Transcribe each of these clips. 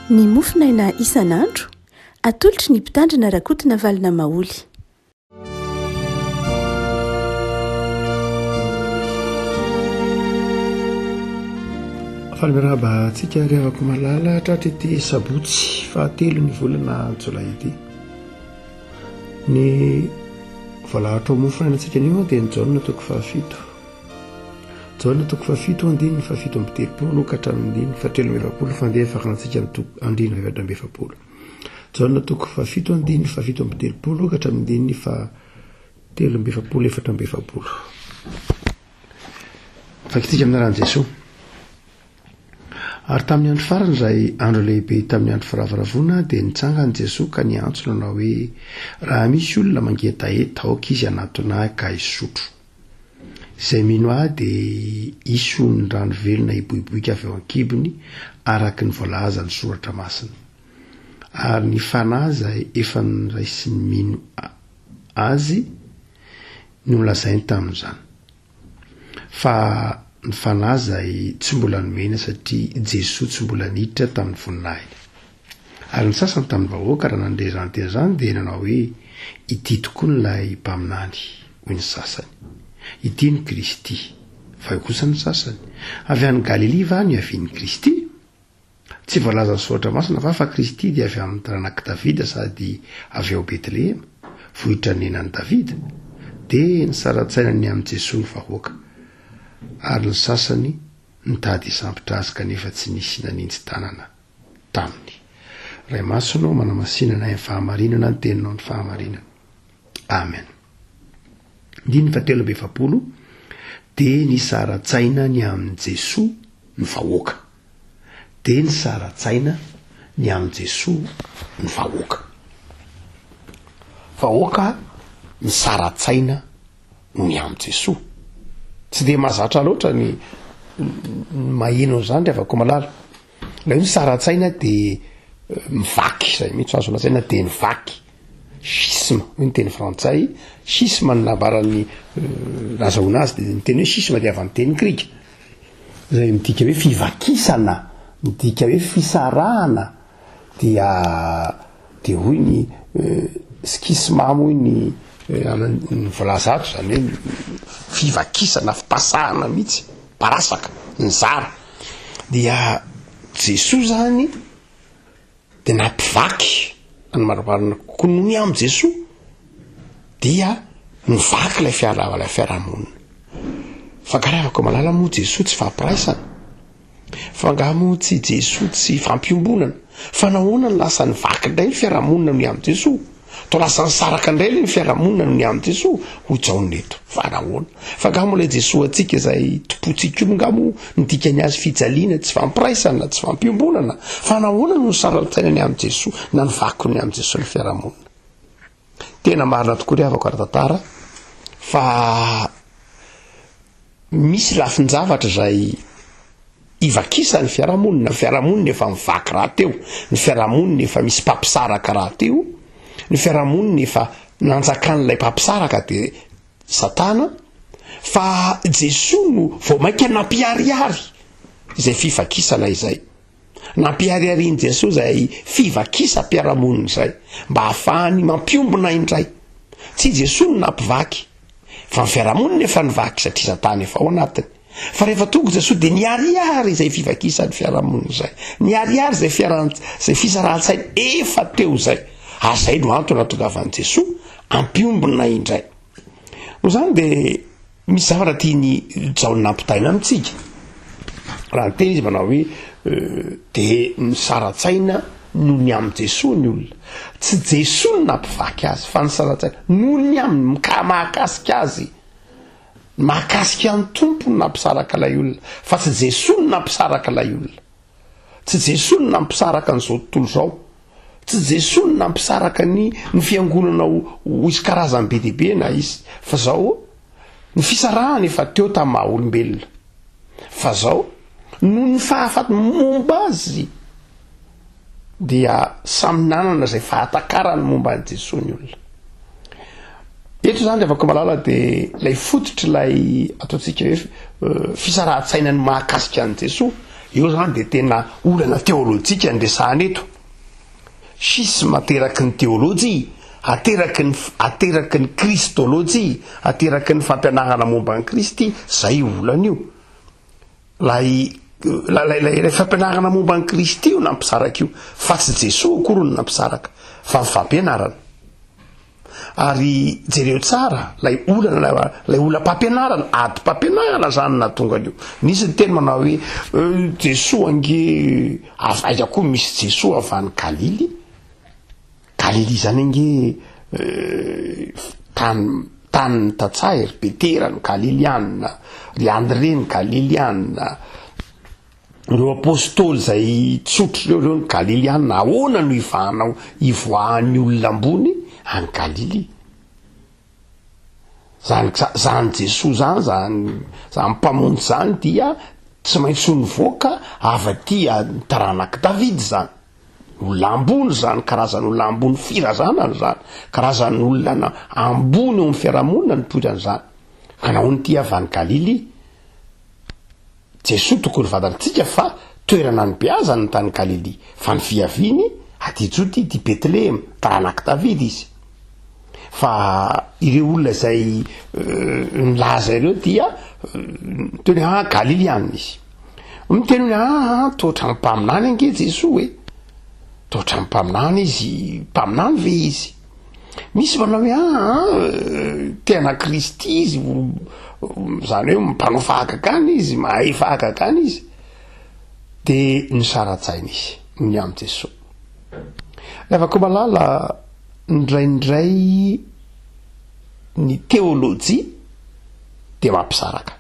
ny mofinaina isan'andro atolotry ny mpitandrina rakotina valina maoly. Falimiraba antsika revako malala tratrety sabotsy fahatelo ny volana jolay ity. Ny voalahatra mofinaina antsika nio dia ny jaune toko fahafito. Jaune toko fahafito andininy fahafito amby telopolo ka hatramin'ny fahatelo amby efapolo fandeha fakanantsika andininy efatra amby efapolo. Jaune toko fahafito andininy fahafito amby telopolo ka hatramin'ny fahatelo amby efapolo efatra amby efapolo. Fakitsika amin'ny ran'i Jesoa. Ary tamin'ny andro farany izay andro lehibe tamin'ny andro firavoravona dia nitsangany Jesoa ka niantsona na hoe raha misy olona mangetaeta aoka izy anatona ka hisotro. Izay mino ahy dia isony rano velona hiboiboika avy eo an-kibony araka ny voalaza ny soratra masina. Ary ny fanahy izay efa niraisy ny mino azy no nolazainy tamin'izany. Fa ny fanahy izay tsy mbola nomena satria Jesoa tsy mbola niditra tamin'ny voninahiny. Ary ny sasany tamin'ny vahoaka raha nandrezanteny izany dia nanao hoe ity tokoa n'ilay mpaminany hoy ny sasany. Ity ny Kristy, fa io kosa ny sasany. Avy any Galilea va ny avian'ny Kristy? Tsy voalaza ny soratra masina fa Kristy dia avy amin'ny taranak'i Davida sady avy ao Betlehema, vohitra nenan'i Davida. Dia nisaratsaina ny amin'ny Jesoa ny vahoaka. Ary ny sasany nitady hisambotra azy kanefa tsy nisy nanintsy tanana taminy. Ray masonao manamasinana ny fahamarinana ny teninao ny fahamarinana. Amen. Ndiny fahatelo amby efapolo dia nisaratsaina ny amin'ny Jesoa ny vahoaka. Dia nisaratsaina ny amin'ny Jesoa ny vahoaka. Vahoaka nisaratsaina ny amin'ny Jesoa. Tsy dia mahazatra loatra ny maheno izany revako malala. Ilay nisaratsaina dia mivaky izay mihitsy azo lazaina dia nivaky. Schisme, ny teny frantsay, schisme ny nabaran'ny nazahoana azy dia ny teny hoe schisme dia avy amin'ny teny grika. Izay midika hoe fivakisana, midika hoe fisarahana, dia hoy ny schisme hoy ny voalaza ato izany hoe fivakisana, fipasahana mihitsy, parasaka, ny zara. Dia Jesoa zany dia nampivaky ny marimarina kokoa noho ny amin'ny Jesoa dia nivaky ilay fiarahamonina. Fa garevako malala moa Jesoa tsy fampiraisana. Fa nga moa tsy Jesoa tsy fampiombonana. Fa nahoana ny lasa nivaky indray ny fiarahamonina noho ny amin'ny Jesoa. To lasa nisaraka indray ny fiarahamonina noho ny amin'ny Jesoa. Ho jaoneto. Fa nahoana. Fa nga moa ilay Jesoa antsika izay tompontsika io nga moa nidika ny azy fijaliana tsy fampiraisana, tsy fampiombonana. Fa nahoana no nisaratsaina ny amin'ny Jesoa na nivaky ny amin'ny Jesoa ny fiarahamonina. Tena marina tokoa revako ara-tantara fa misy lafin-javatra izay ivakisa ny fiarahamonina. Ny fiarahamonina efa mivaky raha teo. Ny fiarahamonina efa misy mpampisaraka raha teo. Ny fiarahamonina efa nanjakan'ilay mpampisaraka dia Satana. Fa Jesoa no vao mainka nampiharihary izay fivakisana izay. Nampihariharian'i Jesoa izay fivakisa-piarahamonina izay mba hahafahany mampiombona indray. Tsy Jesoa no nampivaky fa ny fiarahamonina efa nivaky satria Satana efa ao anatiny. Fa rehefa tonga Jesoa dia niharihary izay fivakisan'ny fiarahamonina izay. Niharihary izay fisarahan-tsaina efa teo izay. Ary izay no antony nahatongavan'i Jesoa ampiombona indray. Noho izany dia misy zavatra tiany jaona nampitaina amintsika. Raha ny teny izy manao hoe dia nisaratsaina noho ny amin'ny Jesoa ny olona. Tsy Jesoa no nampivaky azy fa nisaratsaina noho ny amin'ny mahakasika azy. Mahakasika ny tompo no nampisaraka ilay olona. Fa tsy Jesoa no nampisaraka ilay olona. Tsy Jesoa no nampisaraka an'izao tontolo izao. Tsy Jesoa no nampisaraka ny fiangonana ho isy karazany be dehibe na izy. Fa zao ny fisarahana efa teo tamin'ny maha olombelona. Fa zao no ny fahafaty momba azy dia samy nanana izay fahatakarany momba an'i Jesoa ny olona. Eto zany afaka malala dia lay fototra ilay ataontsika hoe fisarahan-tsaina ny mahakasika an'i Jesoa eo zany de tena olana teolojika ndresahana eto sisy materaky ny teolojia ateraky ny kristolojia ateraky ny fampianarana momba ny Kristy zay olana io lay fampianarana momba ny Kristy io nampisaraka io fa tsy Jesosy akory no nampisaraka fa fampianarana ary jereo tsara lay olana mpampianarana ady mpampianarana zany na tonga an'io nisy ny teny manao hoe Jesosy ange aiza koa misy Jesosy avany Galily zany ange tany tatsay ry Petera ny Galiliana ry André ny Galiliana reo apôstôly zay tsotro reo ny Galiliana ahoana no ivoahan'ny olona ambony any Galily zany Jesosy zany mpamonjy zany dia tsy maintsy nivoaka avaty taranaky Davidy zany olona ambony zany karazan'olona ambony firazanana zany karazan'olona ambony eo amin'ny fiarahamonina nipoirany zany ka nahoany ty avy any Galily Jesosy tokony fantatsika fa toerana ny beazany ny tany Galily fa ny viaviny aty Betlehem taranaky Davidy izy fa ireo olona zay nilaza ireo dia teny Galiliana izy miteny hoe totra mpaminany ange Jesosy totra mpaminany izy mpaminany ve izy misy manao hoe tena Kristy izy zany hoe mpanao fahagagana izy mahay fahagagana izy de nisaratsaina izy ny am Jesosy lefako malala ndraindray ny teolojia de mampisaraka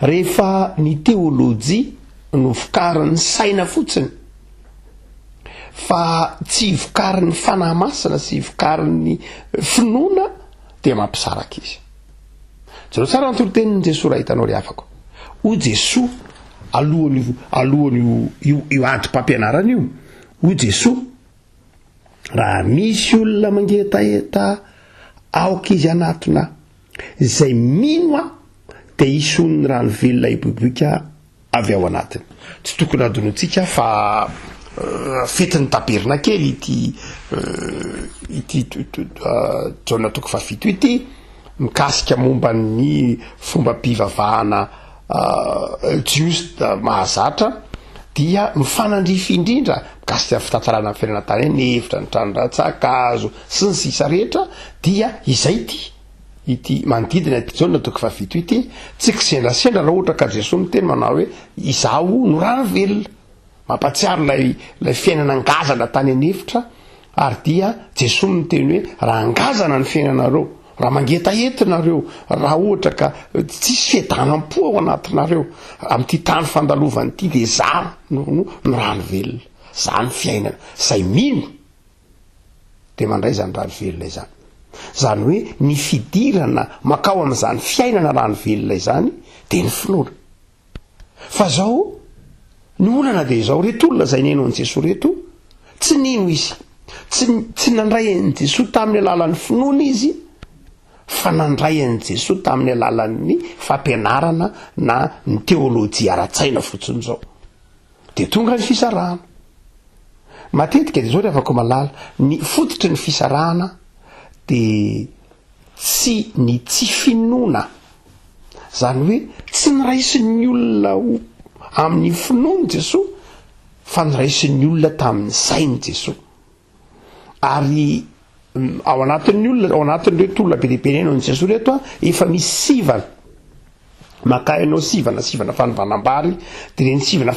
rehefa ny teolojia no vokarin'ny saina fotsiny fa tsy vokarin'ny fanahy masina sy vokarin'ny finoana de mampisaraka izy zao tsara nytolotenin'ny Jesosy raha hitanao ry afako o Jesosy alohan'io io ady mpampianarana io o Jesosy raha misy olona mangetaheta aoka izy anatona zay mino de ison'ny rano velona iboiboika avy ao anatiny tsy tokony adonontsika fa fetiny taberina kely ity jaona toko fa fito ity mikasika momba ny fomba mpivavahana jiusta mahazatra dia mifanandrify indrindra mikasika fitantarana amin'ny fiainana tany ny hevitra ny tranondratsakazo sy ny sisa rehetra dia izay ity manodidina jaona toko fa fito ity tsy kisendrasendra raha ohatra ka Jesosy miteny manao hoe izaho no rano velona mampatsiaro lay fiainana angazana tany an'hevitra ary dia Jesosy miteny hoe raha angazana ny fiainanareo raha mangetahetinareo raha ohatra ka tsisy fiadanam-po ao anatinareo amin'ity tany fandalovany ity de za no rano velona zany fiainana zay mino de mandray zany rano velona izany zany hoe ny fidirana makao amin'izany fiainana rano velona izany de ny finoana fa zao ny olana de zao reto olona zay neno an Jesosy reto tsy nino izy tsy nandray an Jesosy tamin'ny alalan'ny finoana izy fa nandray an Jesosy tamin'ny alalan'ny fampianarana na ny teolojia ara-tsaina fotsiny zao de tonga ny fisarahana matetika de zao re afaka malala ny fototry ny fisarahana de tsy finoana zany hoe tsy niraisin'ny olona amin'ny finoany Jesosy fa niraisin'ny olona tamin'ny sainy Jesosy ary ao anatin'ny olona ao anatin'reto olona be lehibe neno ny Jesosy reto efa misy sivana maka ianao sivana fanivanambary de reny sivana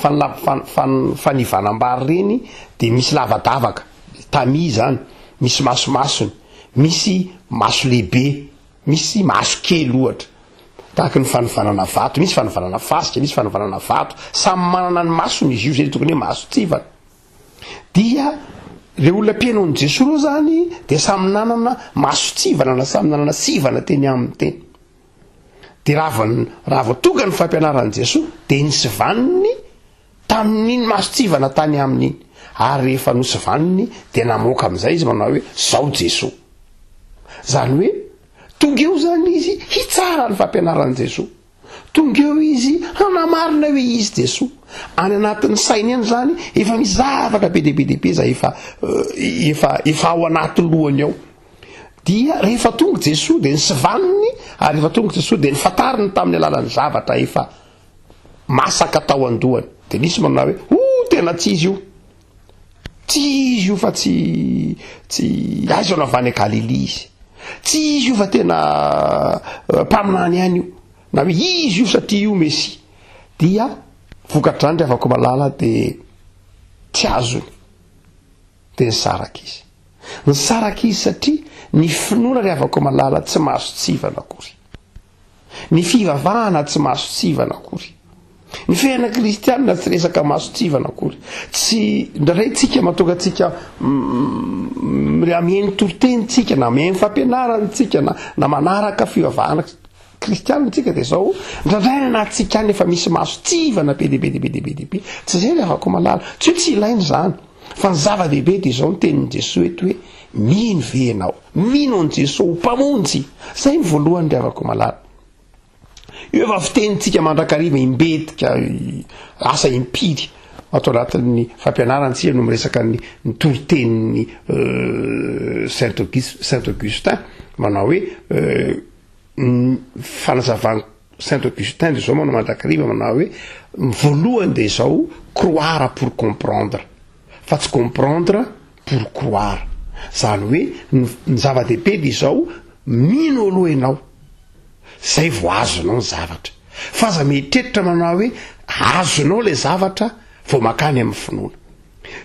fanivanambary reny de misy lavadavaka tami zany misy masomasony misy maso lehibe misy maso kely ohatra tahaka ny fanivanana vato misy fanivanana fasika misy fanivanana vato samy manana ny masony izy io zay tokony hoe maso tsivana dia le olona mpiainao ny Jesosy reo zany de samy nanana maso tsivana na samy nanana sivana teny amin'ny teny de raha vao tonga ny fampianaran'i Jesosy de nisy vaniny tamin'iny maso tsivana tany amin'iny ary rehefa nosy vaniny de namoaka amin'izay izy manao hoe zao Jesosy zany hoe tonga eo zany izy hitsara ny fampianaran'i Jesosy tonga eo izy hanamarina hoe izy Jesoa any anatin'ny sainy any zany efa misy zavatra be debe zay efa ao anaty lohany ao dia rehefa tonga Jesoa de nysivaniny ary rehefa tonga Jesoa de nifatariny tamin'ny alalan'ny zavatra efa masaka tao andohany de nisy manao hoe tena tsy izy io fa tsy azo anao avany Galili izy tsy izy io fa tena mpaminany ihany io na hoe izy io satria io Messia dia vokatrany rehefa malala de tsy azony de nisaraka izy satria ny finoana rehefa malala tsy mahazo tsivana akory ny fivavahana tsy mahazo tsivana akory ny fiaina kristianina tsy resaka mahazo tsivana akory tsy ndray tsika matonga tsika mihaino toroteny tsika na mihaino fampianarana tsika na manaraka fivavahana kristianina tsika de zao ndraindray anatsika any efa misy mahazo tsivana be debe tsy zay rehefa malala tsy ilainy zany fa ny zava-dehibe de zao ny tenin'i Jesoa eto hoe mino ve anao mino an Jesoa mpamonjy zay ny voalohany rehefa malala io efa fitenitsika mandrakariva imbetika asa impiry atao anatin'ny fampianarantsika no miresaka ny toritenin'ny Saint Augustin manao hoe fanazavany Saint Augustin de zao manao mandrakariva manao hoe voalohany de zao croire pour comprendre fa tsy comprendre pour croire zany hoe ny zava-dehibe de zao mino aloha ianao zay vo azonao ny zavatra fa za mieritreritra manao hoe azonao le zavatra vo makany amin'ny finoana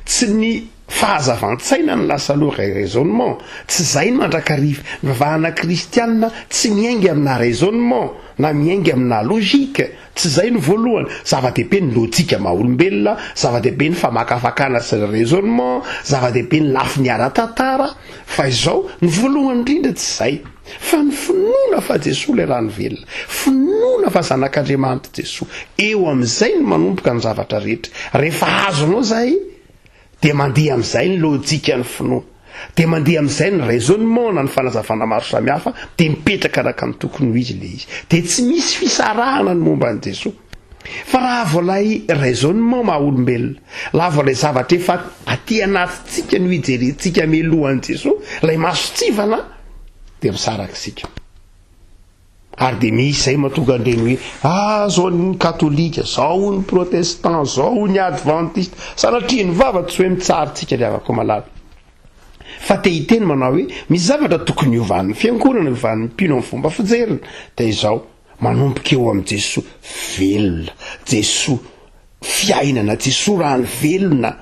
tsy ny fahazavan-tsaina ny lasa aloha raisonnement tsy zay ny mandrakariva ny vavahana kristianina tsy miaingy amina raisonnement na miaingy amina logika tsy zay ny voalohany zava-dehibe ny lojika maha-olombelona zava-dehibe ny famakafakana sy ny raisonnement zava-dehibe ny lafy ny ara-tantara fa izao ny voalohany indrindra tsy zay fa ny finoana fa Jesoa le rano velona finoana fa zanak'Andriamanitra Jesoa eo am'izay ny manomboka ny zavatra rehetra rehefa azonao zay de mandeha am'izay ny lojika ny finoana de mandeha am'izay ny raisonnement na ny fanazavana maro samihafa de mipetraka araka ny tokony ho izy le izy de tsy misy fisarahana ny momba an' Jesoa fa raha voalay raisonnement maha-olombelona laha voalay zavatra efa aty anatintsika no hijerentsika melohan' Jesoa lay masotsivana de misaraka isika ary de misy zay mahatonga andreny hoe zao ny katolika zao ny protestant zao ny adventiste sanatria ny vava tsy hoe mitsarytsika rehefa malala fa te hiteny manao hoe misy zavatra tokony hiovan'ny fiangonana hiovan'ny mpino amin'ny fomba fijerina de izao manomboka eo amin'i Jesoa velona Jesoa fiainana Jesoa rano velona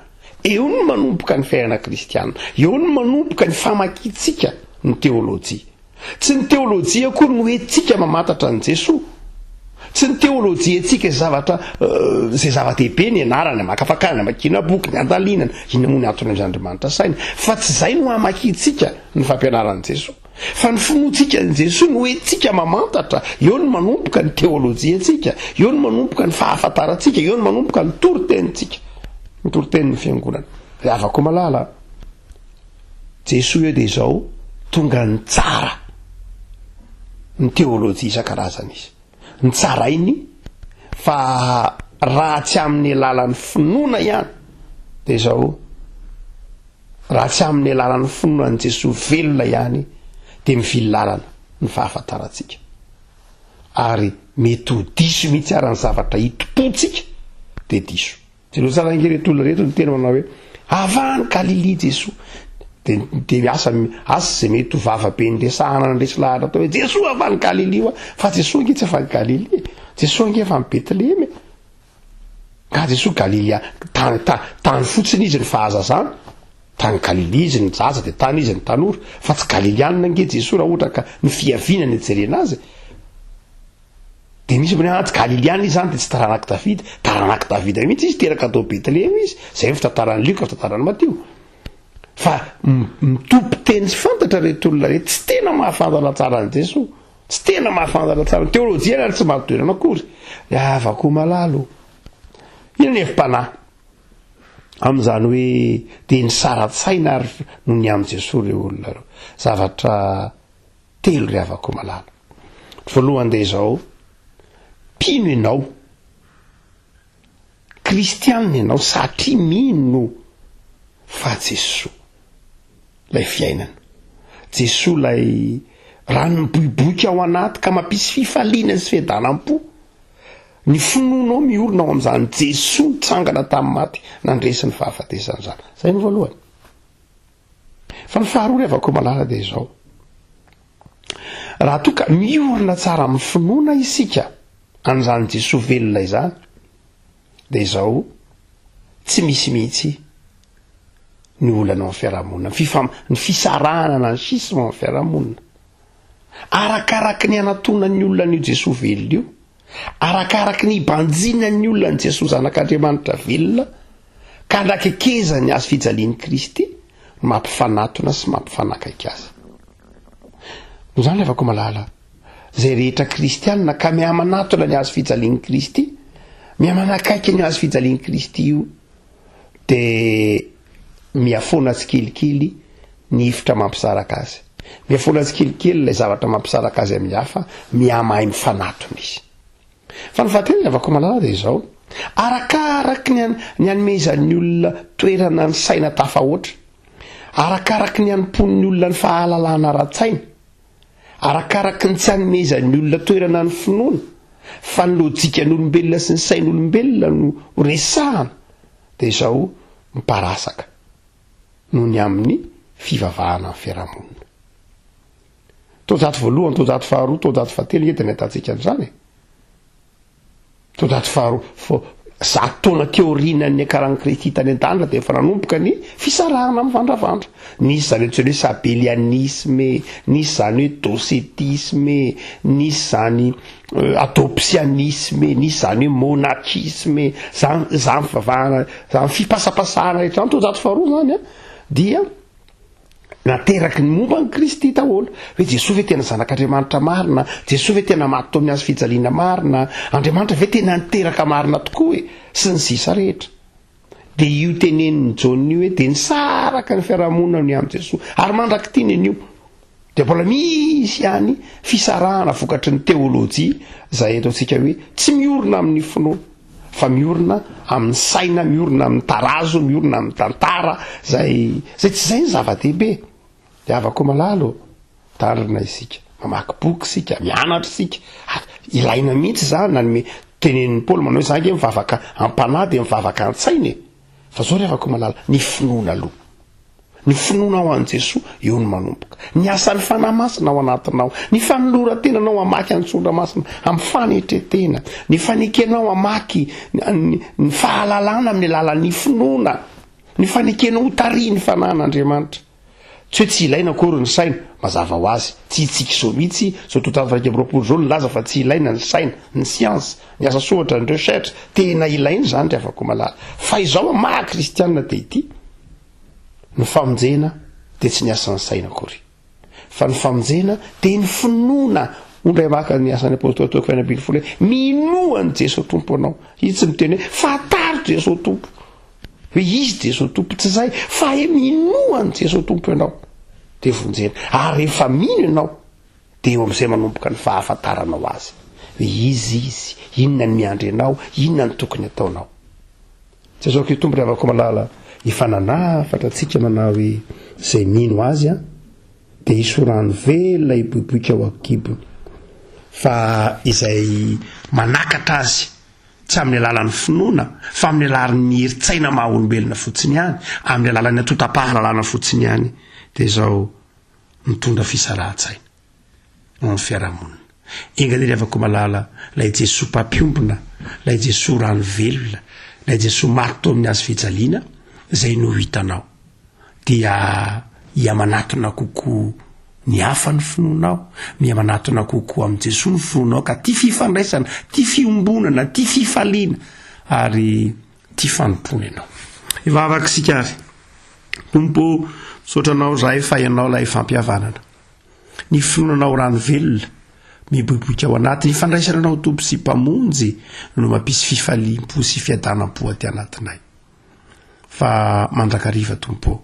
eo ny manomboka ny fiainana kristianina eo ny manomboka ny famakitsika ny teolojia tsy ny teolojia akory no hoe tsika mamantatra an' Jesoa tsy ny teolojia tsika zavatra zay zava-dehibe ny anarany makafakana makina boky ny andalinana ina moa ny antony amin'Andriamanitra saina fa tsy zay no hamakitsika ny fampianaran'i Jesoa fa ny finoantsika an' Jesoa no hoe tsika mamantatra eo ny manomboka ny teolojia tsika eo ny manomboka ny fahafantarantsika eo ny manomboka ny toritenitsika ny toriten'ny fiangonana afaka malala Jesoa eo de zao tonga ny tsara ny teolojia isan-karazany izy ny tsara iny fa raha tsy amin'ny alalan'ny finoana ihany de zao raha tsy amin'ny alalan'ny finoanan'i Jesoa velona ihany de mivily lalana ny fahafantarantsika ary mety ho diso mihitsy arany zavatra hitopontsika de diso Jesoa tsara ngeretolona reto ny tena manao hoe avany Galili Jesoa de asa zay mety ho vavabe ndresahana ndresy lahatra atao hoe Jesoa avany Galili io fa Jesoa nge tsy avany Galili Jesoa nge fa ny Betlehemy ka Jesoa Galili tany fotsiny izy ny fahazazana tany Galili izy ny zaza de tany izy ny tanora fa tsy Galilianina nge Jesoa raha ohatra ka ny fiavinany jerena azy de misy mbola anaty Galiliana izy zany de tsy taranak'i Davida taranak'i Davida mihitsy izy teraka atao Betlehemy izy zay fitantaran'ny Luka fitantaran'ny Matteo fa mitompy teny sy fantatra reto olona reto tsy tena mahafantatra tsara an' Jesoa tsy tena mahafantatra tsara ny teolojia ary tsy mahatoerana akory avako malalo ina ny evim-panahy am'izany hoe de ny saratsaina ary no ny am' Jesoa reo olona reo zavatra telo ry avako malalo voalohany de zao mpino ianao kristianina ianao satria mino fa Jesosy lay fiainana, Jesosy lay rano miboiboika ao anaty ka mampisy fifaliana sy fiadanam-po. Ny finoanao miorona ao amin'izany Jesosy nitsangana tamin'ny maty nandresy ny fahafatesana zany. Zay ny voalohany. Fa ny faharoa revako malala dia izao, raha toa ka miorina tsara amin'ny finoana isika an'izany Jesosy velona izany dia izao tsy misy mihitsy ny olana amin'ny fiarahamonina, ny fisarahana na ny sisima amin'ny fiarahamonina. Arakaraky ny anatonan'ny olona n'io Jesosy velona io, arakaraky ny ibanjinan'ny olona ny Jesosy zanak'Andriamanitra velona ka nakekezany azy fijalian'i Kristy mampifanatona sy mampifanakaiky azy. No zany lefako malala, zay rehetra kristianina ka mihamanatona ny azy fijalian'i Kristy, mihamanakaiky ny azy fijalian'i Kristy io, dia miafona tsikelikely ny hifitra mampisaraka azy, miafona tsikelikely ilay zavatra mampisaraka azy amin'ny hafa, mihamahay mifanatona izy. Fa ny fahatelo lefako malala dia izao, arakaraky ny anomezan'ny olona toerana ny saina tafahoatra, arakaraky ny anompon'ny olona ny fahalalana ara-tsaina, arakaraky ny tsy anomezan'ny olona toerana ny finoana, fa ny lojikan'olombelona sy ny sain'olombelona no resahana, dia izao miparasaka noho ny amin'ny fivavahana amin'ny fiarahamonina. Tojato voalohany, tojato faharoa, tojato fahatelo entiny atantsika an'izany. Tojato faharoa, zato taona teorinan'ny akaran'ny Kristy tany an-danitra dia efa nanomboka ny fisarahana mivandravandra. Nisy zany hoe sabelianisme, nisy zany hoe docetisme, nisy zany adoptianisme, nisy zany hoe monachisme, zany fivavahana, zany fipasapasahana rehetra. Tojato faharoa zany dia nateraky ny momba ny Kristy daholo, hoe Jesosy ve tena zanak'Andriamanitra marina, Jesosy ve tena maty amin'ny azy fijaliana marina, Andriamanitra ve tena niteraka marina tokoa sy ny sisa rehetra. Dia io tenenin'ny Jaona io hoe dia nisaraka ny fiarahamonina ny amin'ny Jesosy ary mandraky tiny an'io. Dia mbola misy ihany fisarahana vokatry ny teolojia izay ataontsika hoe tsy miorina amin'ny finoana, fa miorina amin'ny saina, miorina amin'ny tarazo, miorina amin'ny tantara, zay tsy zay ny zava-dehibe. Dia avako malalo tarina isika, mamaky boky isika, mianatra isika, ilaina mihitsy zany na tenenin'ny Paoly manao hoe zange mivavaka am-panahy dia mivavaka an-tsaina. Fa zao ry avako malala, ny finoana aloha, ny finoana ao an' Jesosy eo ny manomboka, ny asan'ny fanahy masina ao anatinao, ny fanolorantenanao hamaky an'tsondra masina amin'ny fanetretena, ny fanekenao hamaky ny fahalalana amin'ny alalan'ny finoana, ny fanekenao ho taria ny fanan'Andriamanitra. Tsy hoe tsy ilaina akory ny saina, mazava ho azy, tsy hitsika izao mihitsy zao tontolo raika amby roapolo zao nilaza fa tsy ilaina ny saina, ny siansa, ny asa soratra, ny recherche, tena ilaina zany ry avako malala. Fa izao maha kristianina dia ity, ny famonjena dia tsy ny asan'ny saina akory, fa ny famonjena dia ny finoana. Ondray maka ny asan'ny apôstôly toko faina ambin'ny folo hoe minoany Jesosy tompo anao. Izy tsy miteny hoe fataro Jesosy tompo, hoe izy Jesosy tompo, tsy zay, fa minoany Jesosy tompo ianao dia vonjena. Ary rehefa mino ianao dia eo amin'izay manomboka ny fahafantaranao azy hoe izy, inona ny miandry anao, inona ny tokony ataonao. Tsy azao ke tompo ry avako malala ifanana fantatsika manao hoe zay mino azy dia isorano velona iboiboika ao akibony, fa izay manakatra azy tsy amin'ny alalan'ny finoana fa amin'ny alalan'ny heritsaina maha-olombelona fotsiny ihany, amin'ny alalan'ny atotam-pahalalana fotsiny ihany, dia izao mitondra fisarahan-tsaina amin'ny fiarahamonina. Engadely avako malala lay Jesosy mpampiombona, lay Jesosy rano velona, lay Jesosy maty amin'ny hazo fijaliana zay no hitanao dia hiamanatona kokoa ny hafa ny finoanao, mihamanatona kokoa amin'ny Jesosy ny finoanao ka tia fifandraisana, tia fiombonana, tia fifaliana ary tia fanompona ianao. Ivavaka isika ary tompo sotranao zay fa ianao lay fampihavanana, ny finoananao rano velona miboiboika ao anaty, ny fandraisana anao tompo sy mpamonjy no mampisy fifaliam-po sy fiadanam-po aty anatinay. Fa mandrakariva tompo,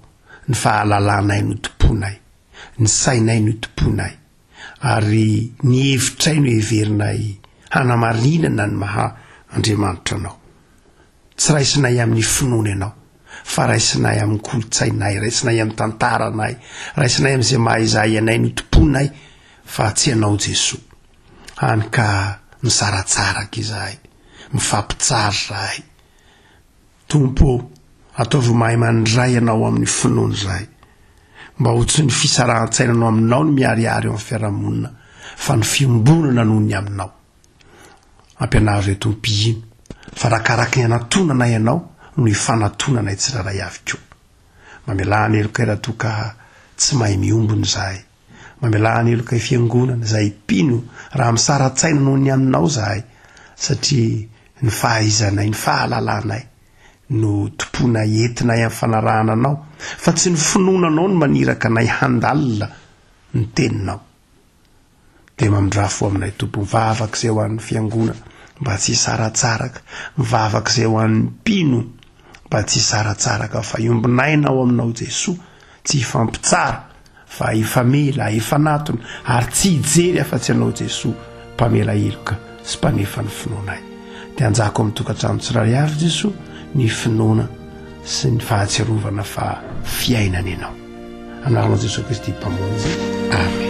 ny fahalalanay no tomponay, ny sainay no tomponay, ary ny hevitray no heverinay hanamarinana ny maha andriamanitra anao. Tsy raisinay amin'ny finoana ianao fa raisinay amin'ny kolotsainay, raisinay amin'ny tantaranay, raisinay amin'izay mahaizay anay no tomponay fa tsy ianao Jesosy. Hany ka misaratsaraka izahay, mifampitsary zahay. Tompo, ataovy mahay mandray ianao amin'ny finoana izahay, mba ho tsy ny fisarahan-tsainanao aminao no miariary eo amin'ny fiarahamonina fa ny fiombonana noho ny aminao. Ampianary re tompihino fa rakaraka ny anatonana ianao no ifanatonanay tsiraray avy koa. Mamelahany eloka iratoka tsy mahay miombony zahay, mamelahany eloka i fiangonana izay pino raha misara-tsaina noho ny aminao zahay, satria ny fahaizanay, ny fahalalanay no tompona entinay amin'ny fanarahana anao fa tsy ny finoananao no maniraka anay handalina ny teninao. Dia mamindrafo aminay tompo, mivavaka izay ho an'ny fiangonana mba tsy hisaratsaraka, mivavaka izay ho an'ny mpino mba tsy hisaratsaraka fa iombinainao aminao Jesosy, tsy hifampitsara fa hifamela, hifanatona ary tsy hijery afa-tsy anao Jesosy, mpamela eloka sy mpanefa ny finoanay. Dia anjako amin'ny tokantrano tsiraray avy Jesosy ny finoana sy ny fahatsiarovana fa fiainana ianao. Anaranao Jesosy Kristy mpamonjy. Amen.